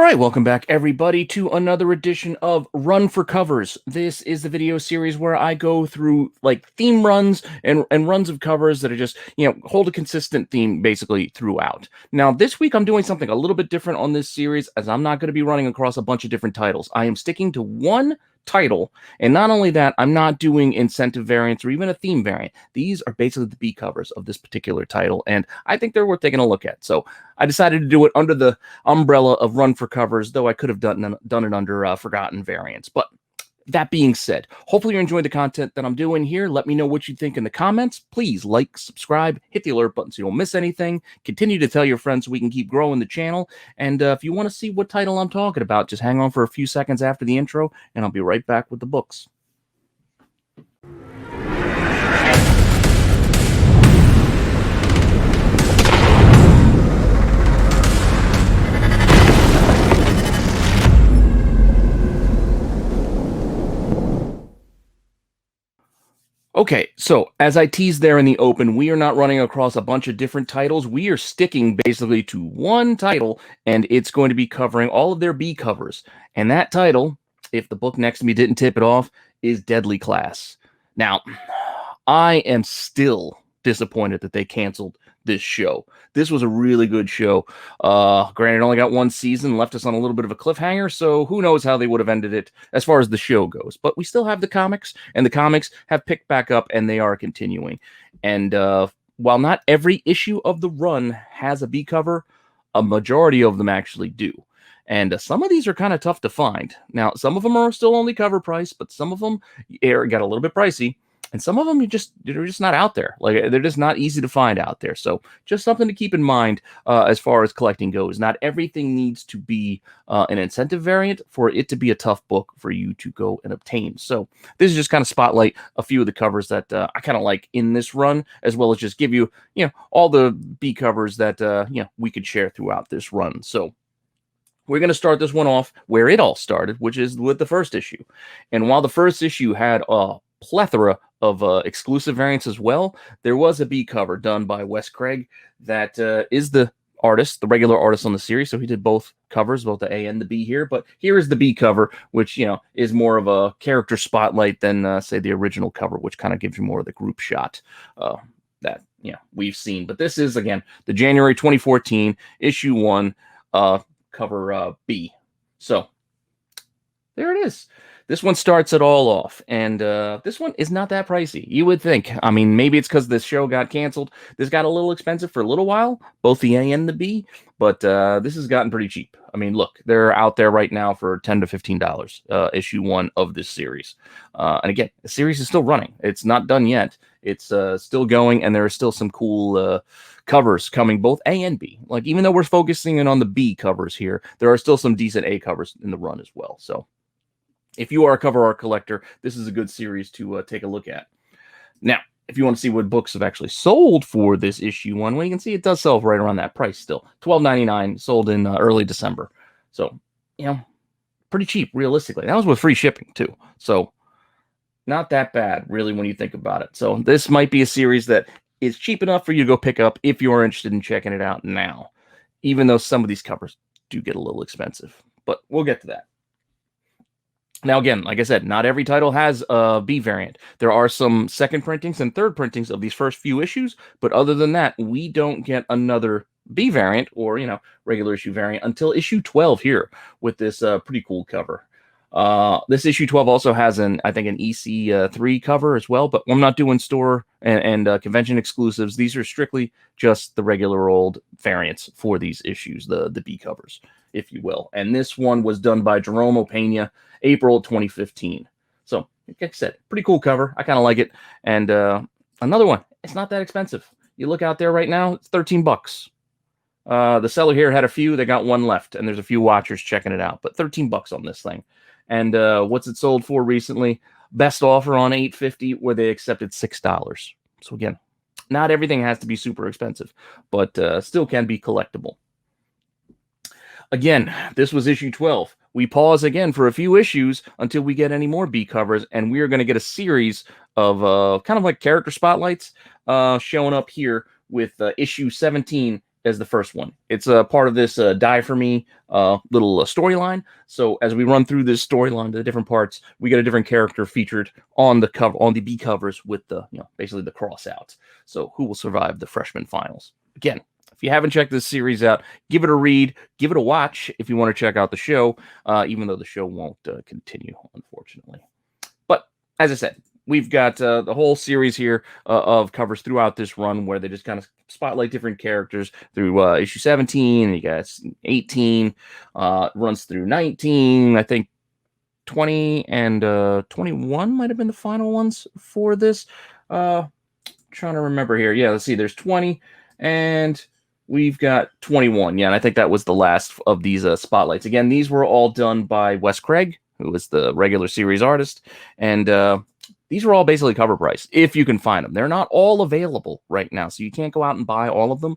All right, welcome back everybody to another edition of Run for Covers. This is the video series where I go through like theme runs and runs of covers that are just, hold a consistent theme basically throughout. Now, this week I'm doing something a little bit different on this series as I'm not going to be running across a bunch of different titles. I am sticking to one title, and not only that, I'm not doing incentive variants or even a theme variant. These are basically the B covers of this particular title, and I think they're worth taking a look at. So I decided to do it under the umbrella of Run for Covers, though I could have done it under Forgotten Variants. But that being said, hopefully you're enjoying the content that I'm doing here. Let me know what you think in the comments. Please like, subscribe, hit the alert button so you don't miss anything. Continue to tell your friends so we can keep growing the channel. And if you want to see what title I'm talking about, just hang on for a few seconds after the intro, and I'll be right back with the books. Okay, so as I teased there in the open, we are not running across a bunch of different titles. We are sticking basically to one title, and it's going to be covering all of their B covers. And that title, if the book next to me didn't tip it off, is Deadly Class. Now, I am still disappointed that they canceled this show. This was a really good show. Granted, it only got one season, left us on a little bit of a cliffhanger, so who knows how they would have ended it as far as the show goes. But we still have the comics, and the comics have picked back up, and they are continuing. And while not every issue of the run has a B cover, a majority of them actually do. And some of these are kind of tough to find. Now, some of them are still only cover price, but some of them got a little bit pricey. And some of them they're just not out there. Like, they're just not easy to find out there. So just something to keep in mind as far as collecting goes. Not everything needs to be an incentive variant for it to be a tough book for you to go and obtain. So this is just kind of spotlight a few of the covers that I kind of like in this run, as well as just give you, all the B covers that, we could share throughout this run. So we're going to start this one off where it all started, which is with the first issue. And while the first issue had a plethora of exclusive variants as well, there was a B cover done by Wes Craig that is the artist, the regular artist on the series. So he did both covers, both the A and the B here. But here is the B cover, which, is more of a character spotlight than, say, the original cover, which kind of gives you more of the group shot that, we've seen. But this is, again, the January 2014 issue 1 cover B. So there it is. This one starts it all off, and this one is not that pricey. You would think. I mean, maybe it's because this show got canceled. This got a little expensive for a little while, both the A and the B, but this has gotten pretty cheap. I mean, look, they're out there right now for $10 to $15, issue 1 of this series. And again, the series is still running. It's not done yet. It's still going, and there are still some cool covers coming, both A and B. Like, even though we're focusing in on the B covers here, there are still some decent A covers in the run as well. So if you are a cover art collector, this is a good series to take a look at. Now, if you want to see what books have actually sold for this issue 1, well, you can see it does sell right around that price still. $12.99, sold in early December. So, pretty cheap, realistically. That was with free shipping, too. So, not that bad, really, when you think about it. So, this might be a series that is cheap enough for you to go pick up if you're interested in checking it out now, even though some of these covers do get a little expensive. But we'll get to that. Now, again, like I said, not every title has a B variant. There are some second printings and third printings of these first few issues, but other than that, we don't get another B variant or, regular issue variant until issue 12 here with this pretty cool cover. This issue 12 also has an EC3 cover as well, but I'm not doing store and convention exclusives. These are strictly just the regular old variants for these issues, the B covers, if you will. And this one was done by Jerome Opeña, April 2015. So, like I said, pretty cool cover. I kind of like it. And another one, it's not that expensive. You look out there right now, it's $13. The seller here had a few. They got one left, and there's a few watchers checking it out. But $13 on this thing. And what's it sold for recently? Best offer on $8.50, where they accepted $6. So again, not everything has to be super expensive, but still can be collectible. Again, this was issue 12. We pause again for a few issues until we get any more B covers, and we are going to get a series of kind of like character spotlights showing up here with issue 17 as the first one. It's a part of this Die For Me little storyline. So as we run through this storyline, the different parts, we get a different character featured on the cover, on the B covers with the, basically the cross out. So who will survive the freshman finals? Again, if you haven't checked this series out, give it a read, give it a watch if you want to check out the show, even though the show won't continue, unfortunately. But as I said, we've got the whole series here of covers throughout this run where they just kind of spotlight different characters through issue 17. You got 18, runs through 19. I think 20 and 21 might have been the final ones for this. Trying to remember here. Yeah, let's see. There's 20 and we've got 21. Yeah, and I think that was the last of these spotlights. Again, these were all done by Wes Craig, who was the regular series artist. And these are all basically cover price, if you can find them. They're not all available right now, so you can't go out and buy all of them.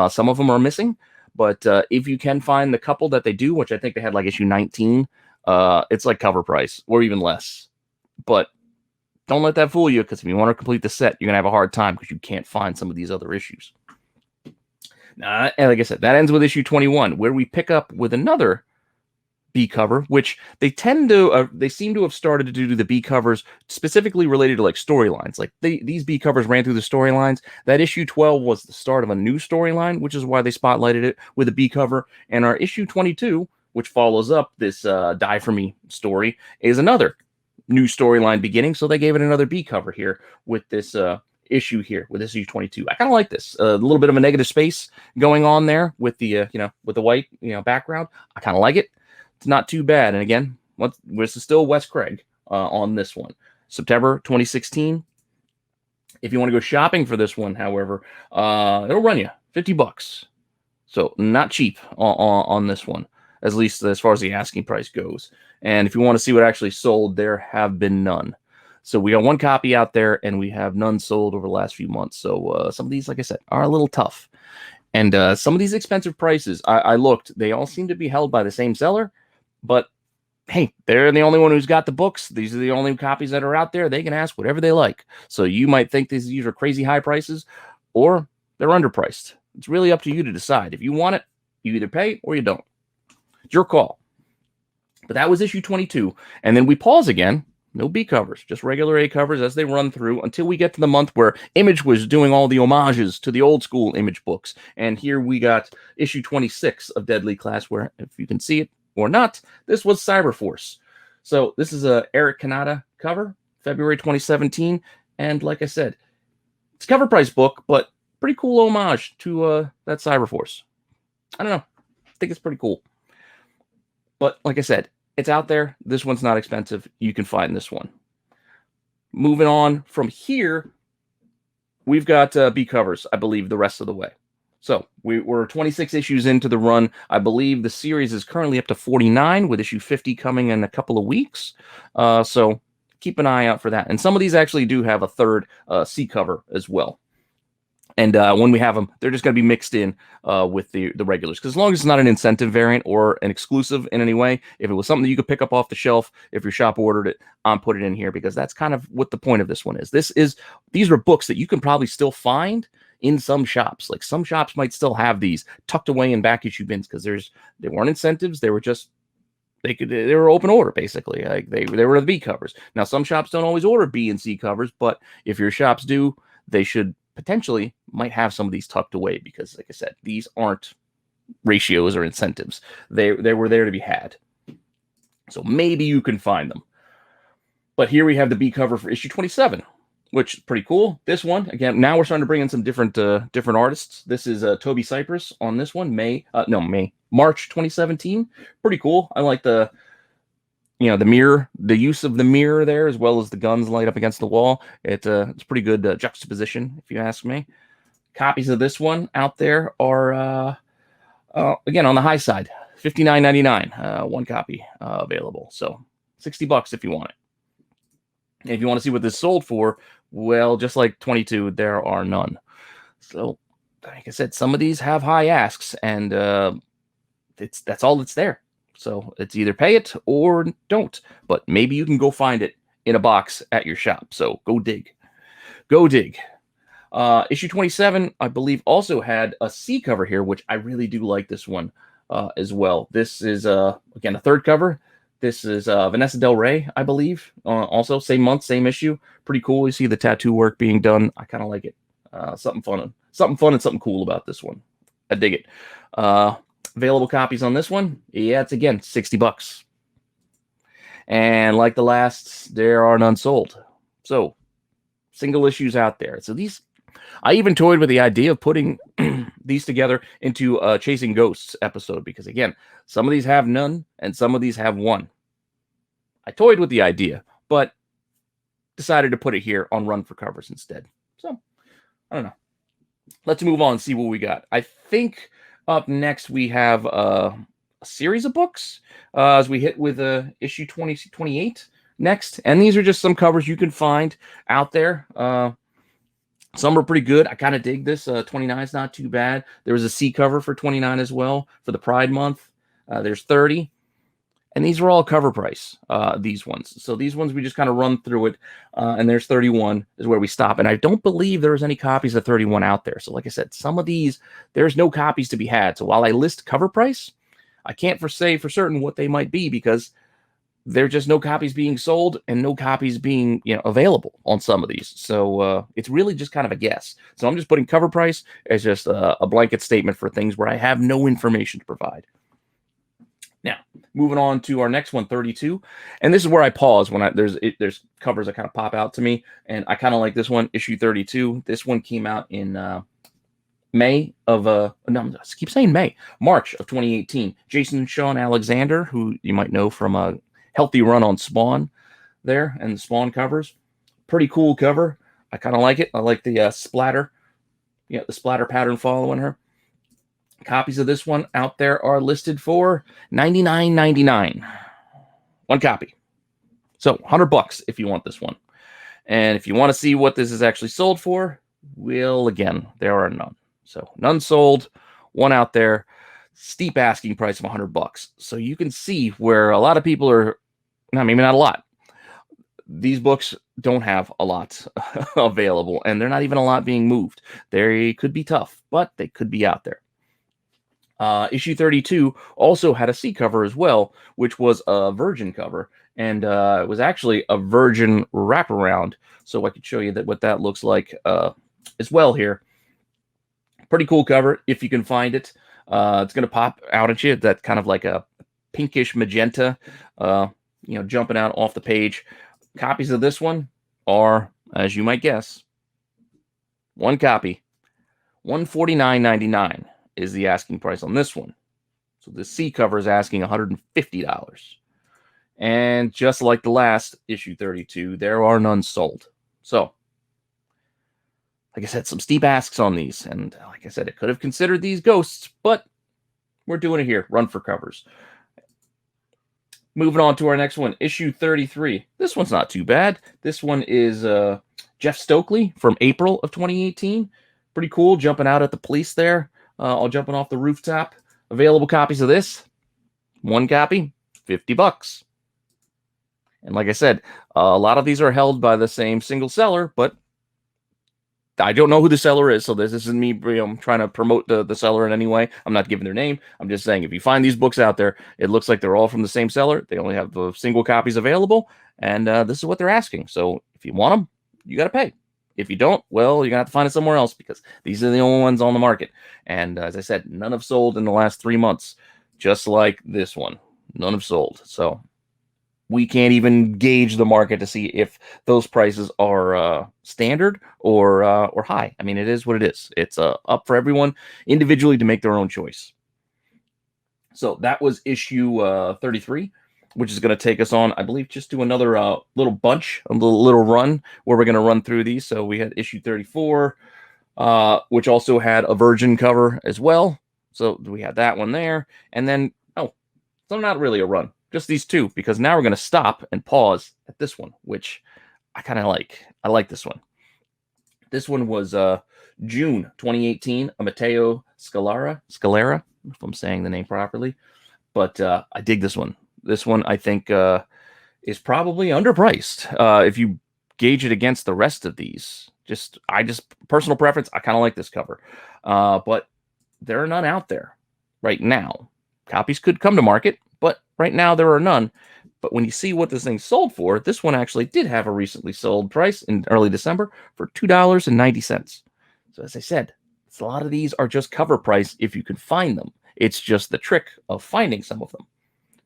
Some of them are missing, but if you can find the couple that they do, which I think they had like issue 19, it's like cover price or even less. But don't let that fool you, because if you want to complete the set, you're going to have a hard time because you can't find some of these other issues. Now, and like I said, that ends with issue 21, where we pick up with another B cover, which they seem to have started to do the B covers specifically related to like storylines. Like these B covers ran through the storylines. That issue 12 was the start of a new storyline, which is why they spotlighted it with a B cover. And our issue 22, which follows up this Die For Me story, is another new storyline beginning. So they gave it another B cover here with this issue here, with this issue 22. I kind of like this. A little bit of a negative space going on there with the with the white background. I kind of like it. It's not too bad. And again, this is still Wes Craig on this one. September 2016. If you want to go shopping for this one, however, it'll run you $50. So not cheap on this one, at least as far as the asking price goes. And if you want to see what actually sold, there have been none. So we got one copy out there, and we have none sold over the last few months. So some of these, like I said, are a little tough. And some of these expensive prices, I looked, they all seem to be held by the same seller. But hey, they're the only one who's got the books. These are the only copies that are out there. They can ask whatever they like. So you might think these are crazy high prices, or they're underpriced. It's really up to you to decide. If you want it, you either pay or you don't. It's your call. But that was issue 22. And then we pause again. No B covers, just regular A covers as they run through until we get to the month where Image was doing all the homages to the old school Image books. And here we got issue 26 of Deadly Class, where, if you can see it or not, this was Cyberforce. So this is a Eric Canete cover, February 2017. And like I said, it's a cover price book, but pretty cool homage to that Cyberforce. I don't know. I think it's pretty cool. But like I said, it's out there. This one's not expensive. You can find this one. Moving on from here, we've got B covers, I believe, the rest of the way. So we're 26 issues into the run. I believe the series is currently up to 49, with issue 50 coming in a couple of weeks. So keep an eye out for that. And some of these actually do have a third C cover as well. And when we have them, they're just going to be mixed in with the regulars. Because as long as it's not an incentive variant or an exclusive in any way, if it was something that you could pick up off the shelf, if your shop ordered it, put it in here, because that's kind of what the point of this one is. These are books that you can probably still find in some shops. Like some shops might still have these tucked away in back issue bins because they weren't incentives. They were just they were open order, basically. Like they were the B covers. Now some shops don't always order B and C covers, but if your shops do, they should potentially might have some of these tucked away, because like I said, these aren't ratios or incentives. They were there to be had. So maybe you can find them. But here we have the B cover for issue 27, which is pretty cool. This one, again, now we're starting to bring in some different artists. This is Toby Cypress on this one, March 2017. Pretty cool. I like the mirror, the use of the mirror there, as well as the guns light up against the wall. It's pretty good juxtaposition, if you ask me. Copies of this one out there are, again, on the high side, $59.99. One copy available. So $60 if you want it. If you want to see what this sold for, well, just like 22, there are none. So, like I said, some of these have high asks, and that's all that's there. So it's either pay it or don't. But maybe you can go find it in a box at your shop. So go dig. Go dig. Issue 27, I believe, also had a C cover here, which I really do like this one as well. This is, again, a third cover. This is Vanessa Del Rey, I believe. Also, same month, same issue. Pretty cool. You see the tattoo work being done. I kind of like it. Something fun and something cool about this one. I dig it. Available copies on this one. Yeah, it's again $60. And like the last, there are none sold. So single issues out there. So these, I even toyed with the idea of putting these together into a Chasing Ghosts episode, because again, some of these have none and some of these have one. I toyed with the idea, but decided to put it here on Run for Covers instead. So I don't know. Let's move on and see what we got. I think up next we have a series of books as we hit with issue 28 next. And these are just some covers you can find out there. Some are pretty good. I kind of dig this. 29 is not too bad. There was a C cover for 29 as well for the Pride Month. There's 30. And these are all cover price, these ones. So these ones, we just kind of run through it. And there's 31 is where we stop. And I don't believe there's any copies of 31 out there. So like I said, some of these, there's no copies to be had. So while I list cover price, I can't say for certain what they might be, because there's just no copies being sold and no copies being available on some of these. So it's really just kind of a guess. So I'm just putting cover price as just a blanket statement for things where I have no information to provide. Now, moving on to our next one, 32. And this is where I pause when there's covers that kind of pop out to me. And I kind of like this one, issue 32. This one came out in March of 2018. Jason Sean Alexander, who you might know from a healthy run on Spawn there, and the Spawn covers. Pretty cool cover. I kind of like it. I like the splatter. The splatter pattern following her. Copies of this one out there are listed for $99.99. One copy. So $100 if you want this one. And if you want to see what this is actually sold for, well, again, there are none. So none sold, one out there, steep asking price of $100. So you can see where a lot of people are, maybe not a lot. These books don't have a lot available, and they're not even a lot being moved. They could be tough, but they could be out there. Issue 32 also had a C cover as well, which was a Virgin cover, and it was actually a Virgin wraparound. So I could show you what that looks like as well here. Pretty cool cover if you can find it. It's going to pop out at you. That's kind of like a pinkish magenta, jumping out off the page. Copies of this one are, as you might guess, one copy, $149.99 is the asking price on this one. So the C cover is asking $150. And just like the last issue 32, there are none sold. So, like I said, some steep asks on these. And like I said, it could have considered these ghosts, but we're doing it here. Run for covers. Moving on to our next one, issue 33. This one's not too bad. This one is Jeff Stokely from April of 2018. Pretty cool, jumping out at the police there. All jumping off the rooftop. Available copies of this. One copy, $50. And like I said, a lot of these are held by the same single seller, but I don't know who the seller is, so this isn't me trying to promote the seller in any way. I'm not giving their name. I'm just saying, if you find these books out there, it looks like they're all from the same seller. They only have the single copies available, and this is what they're asking. So if you want them, you got to pay. If you don't, well, you're going to have to find it somewhere else, because these are the only ones on the market. And as I said, none have sold in the last 3 months, just like this one. None have sold. So we can't even gauge the market to see if those prices are standard or high. I mean, it is what it is. It's up for everyone individually to make their own choice. So that was issue 33. Which is going to take us on, I believe, just to another little bunch, a little run where we're going to run through these. So we had issue 34, which also had a Virgin cover as well. So we had that one there. And then, so not really a run, just these two, because now we're going to stop and pause at this one, which I kind of like. I like this one. This one was June 2018, a Matteo Scalera, if I'm saying the name properly. But I dig this one. This one, I think, is probably underpriced if you gauge it against the rest of these. just personal preference. I kind of like this cover, but there are none out there right now. Copies could come to market, but right now there are none. But when you see what this thing sold for, this one actually did have a recently sold price in early December for $2.90. So as I said, a lot of these are just cover price if you can find them. It's just the trick of finding some of them.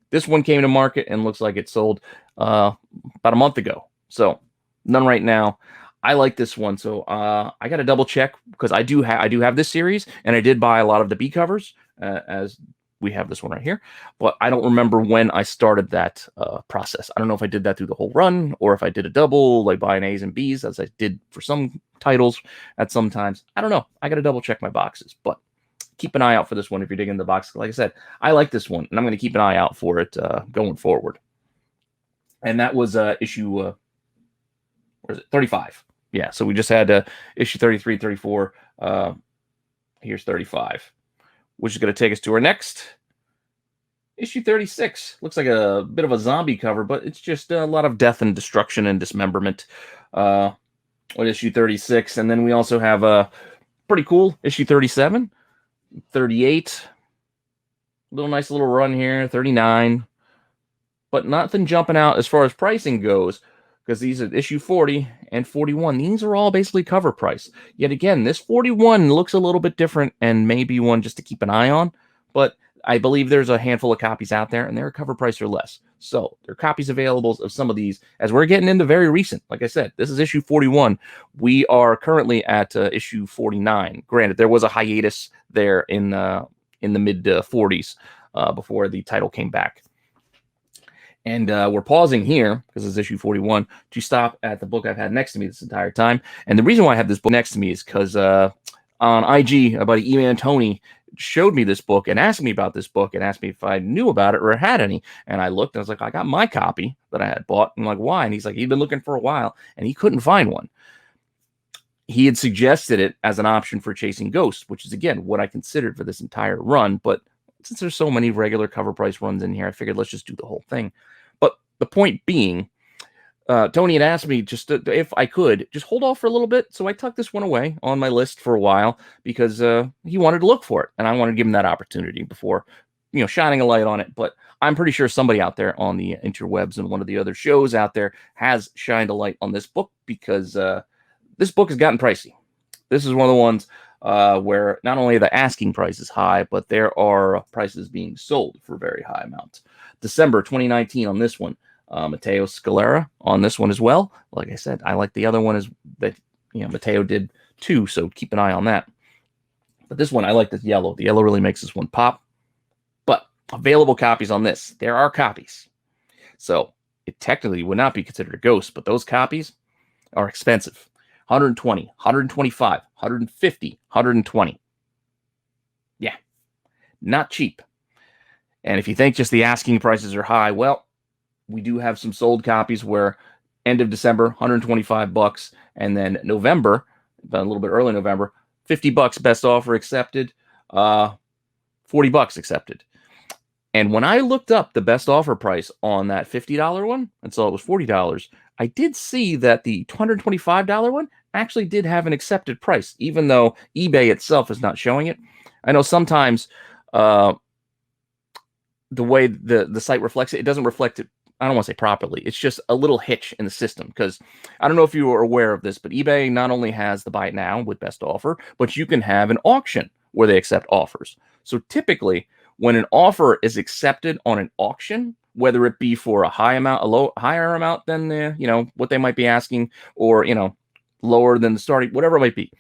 This one came to market and looks like it sold about a month ago. So none right now. I like this one, so I got to double check because I do have this series, and I did buy a lot of the B covers as we have this one right here, but I don't remember when I started that process. I don't know if I did that through the whole run or if I did a double, like buying A's and B's, as I did for some titles at some times. I don't know. I got to double check my boxes, but keep an eye out for this one if you're digging the box. Like I said, I like this one, and I'm going to keep an eye out for it going forward. And that was issue, where is it? 35. Yeah, so we just had issue 33, 34. Here's 35. Which is going to take us to our next issue 36. Looks like a bit of a zombie cover, but it's just a lot of death and destruction and dismemberment with issue 36. And then we also have a pretty cool issue 37, 38. Nice little run here, 39. But nothing jumping out as far as pricing goes, because these are issue 40 and 41. These are all basically cover price. Yet again, this 41 looks a little bit different and maybe one just to keep an eye on. But I believe there's a handful of copies out there, and they're cover price or less. So there are copies available of some of these as we're getting into very recent. Like I said, this is issue 41. We are currently at issue 49. Granted, there was a hiatus there in the mid 40s before the title came back. And we're pausing here, because it's issue 41, to stop at the book I've had next to me this entire time. And the reason why I have this book next to me is because on IG, a buddy, E-Man Tony, showed me this book and asked me about this book and asked me if I knew about it or had any. And I looked and I was like, I got my copy that I had bought. I'm like, why? And he's like, he'd been looking for a while and he couldn't find one. He had suggested it as an option for Chasing Ghosts, which is, again, what I considered for this entire run. But since there's so many regular cover price runs in here, I figured let's just do the whole thing. But the point being, Tony had asked me just if I could just hold off for a little bit. So I tucked this one away on my list for a while because he wanted to look for it. And I wanted to give him that opportunity before, shining a light on it. But I'm pretty sure somebody out there on the interwebs and one of the other shows out there has shined a light on this book, because this book has gotten pricey. This is one of the ones where not only the asking price is high, but there are prices being sold for very high amounts. December 2019 on this one. Matteo Scalera on this one as well. Like I said, I like the other one that Matteo did too, so keep an eye on that. But this one, I like this yellow. The yellow really makes this one pop. But available copies on this. There are copies. So it technically would not be considered a ghost, but those copies are expensive. 120, 125, 150, 120. Yeah, not cheap. And if you think just the asking prices are high, well, we do have some sold copies where end of December, $125, and then November, a little bit early November, $50 best offer accepted, $40 accepted. And when I looked up the best offer price on that $50 one and saw it was $40, I did see that the $225 one actually did have an accepted price, even though eBay itself is not showing it. I know sometimes the way the site reflects it, it doesn't reflect it, I don't want to say properly. It's just a little hitch in the system, because I don't know if you are aware of this, but eBay not only has the buy it now with best offer, but you can have an auction where they accept offers. So typically, when an offer is accepted on an auction, whether it be for a high amount, higher amount than what they might be asking, or lower than the starting, whatever it might be.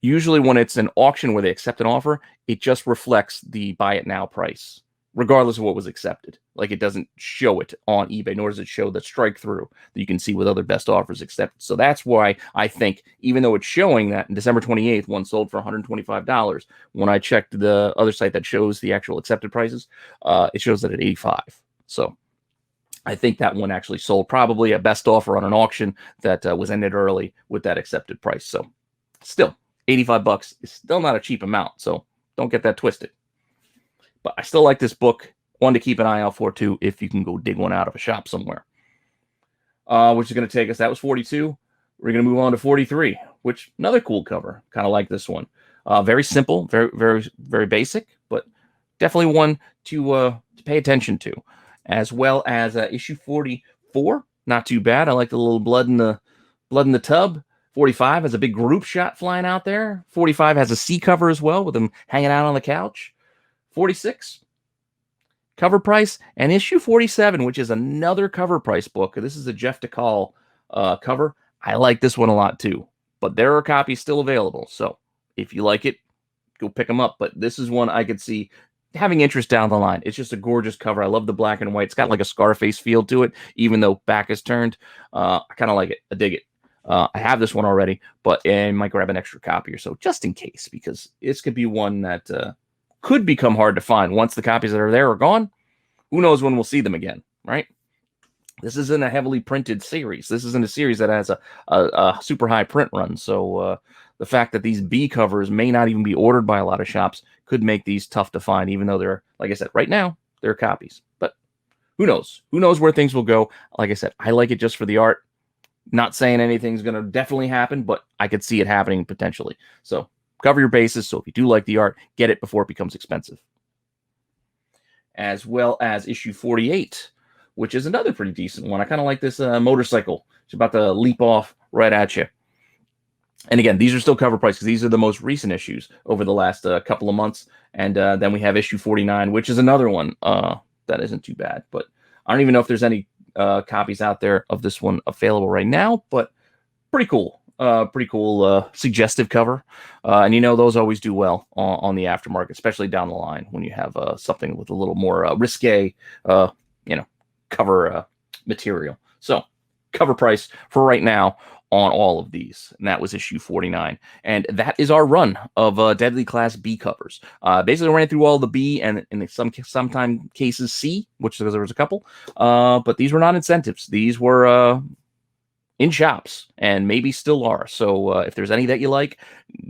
Usually, when it's an auction where they accept an offer, it just reflects the buy it now price, regardless of what was accepted. Like, it doesn't show it on eBay, nor does it show the strike through that you can see with other best offers accepted. So that's why I think, even though it's showing that in December 28th, one sold for $125, when I checked the other site that shows the actual accepted prices, it shows that at $85. So I think that one actually sold probably a best offer on an auction that was ended early with that accepted price. So still, $85 is still not a cheap amount. So don't get that twisted. But I still like this book. One to keep an eye out for, too, if you can go dig one out of a shop somewhere. Which is going to take us, that was 42. We're going to move on to 43, which another cool cover. Kind of like this one. Very simple, very basic, but definitely one to pay attention to. As well as issue 44, not too bad. I like the little blood in the tub. 45 has a big group shot flying out there. 45 has a C cover as well, with them hanging out on the couch. 46, cover price, and issue 47, which is another cover price book. This is a Jeff DeCall cover. I like this one a lot too, but there are copies still available. So if you like it, go pick them up. But this is one I could see having interest down the line. It's just a gorgeous cover. I love the black and white. It's got like a Scarface feel to it, even though back is turned. I kind of like it. I dig it. I have this one already, but I might grab an extra copy or so just in case, because this could be one that could become hard to find once the copies that are there are gone. Who knows when we'll see them again, right? This isn't a heavily printed series. This isn't a series that has a super high print run. So the fact that these B covers may not even be ordered by a lot of shops could make these tough to find, even though they're, like I said, right now, they're copies. But who knows? Who knows where things will go? Like I said, I like it just for the art. Not saying anything's going to definitely happen, but I could see it happening potentially. So cover your bases. So if you do like the art, get it before it becomes expensive. As well as issue 48, which is another pretty decent one. I kind of like this motorcycle. It's about to leap off right at you. And again, these are still cover price because these are the most recent issues over the last couple of months. And then we have issue 49, which is another one that isn't too bad. But I don't even know if there's any copies out there of this one available right now, but pretty cool. Suggestive cover. And those always do well on the aftermarket, especially down the line when you have something with a little more risque, cover material. So cover price for right now on all of these, and that was issue 49. And that is our run of Deadly Class B covers. Basically ran through all the B and in sometimes cases C, which there was a couple, but these were not incentives. These were in shops, and maybe still are. So if there's any that you like,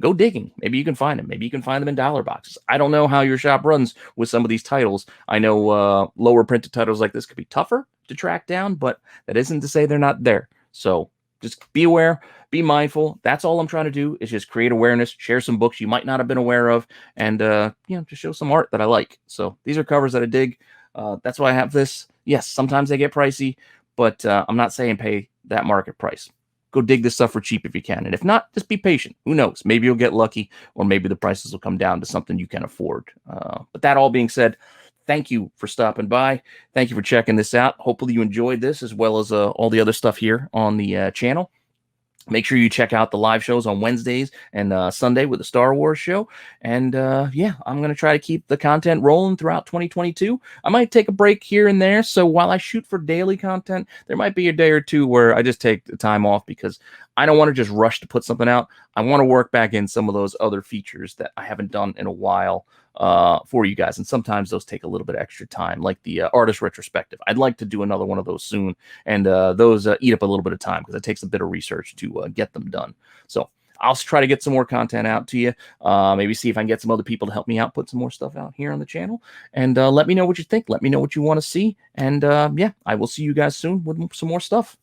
go digging. Maybe you can find them. Maybe you can find them in dollar boxes. I don't know how your shop runs with some of these titles. I know lower printed titles like this could be tougher to track down, but that isn't to say they're not there. So just be aware, be mindful. That's all I'm trying to do, is just create awareness, share some books you might not have been aware of, and just show some art that I like. So these are covers that I dig. That's why I have this. Yes, sometimes they get pricey, but I'm not saying pay that market price. Go dig this stuff for cheap if you can. And if not, just be patient. Who knows? Maybe you'll get lucky, or maybe the prices will come down to something you can afford. But that all being said, thank you for stopping by. Thank you for checking this out. Hopefully you enjoyed this, as well as all the other stuff here on the channel. Make sure you check out the live shows on Wednesdays and Sunday with the Star Wars show. And yeah, I'm going to try to keep the content rolling throughout 2022. I might take a break here and there. So while I shoot for daily content, there might be a day or two where I just take the time off, because I don't want to just rush to put something out. I want to work back in some of those other features that I haven't done in a while for you guys. And sometimes those take a little bit of extra time, like the artist retrospective. I'd like to do another one of those soon. And those eat up a little bit of time, because it takes a bit of research to get them done. So I'll try to get some more content out to you. Maybe see if I can get some other people to help me out, put some more stuff out here on the channel. And let me know what you think. Let me know what you want to see. And yeah, I will see you guys soon with some more stuff.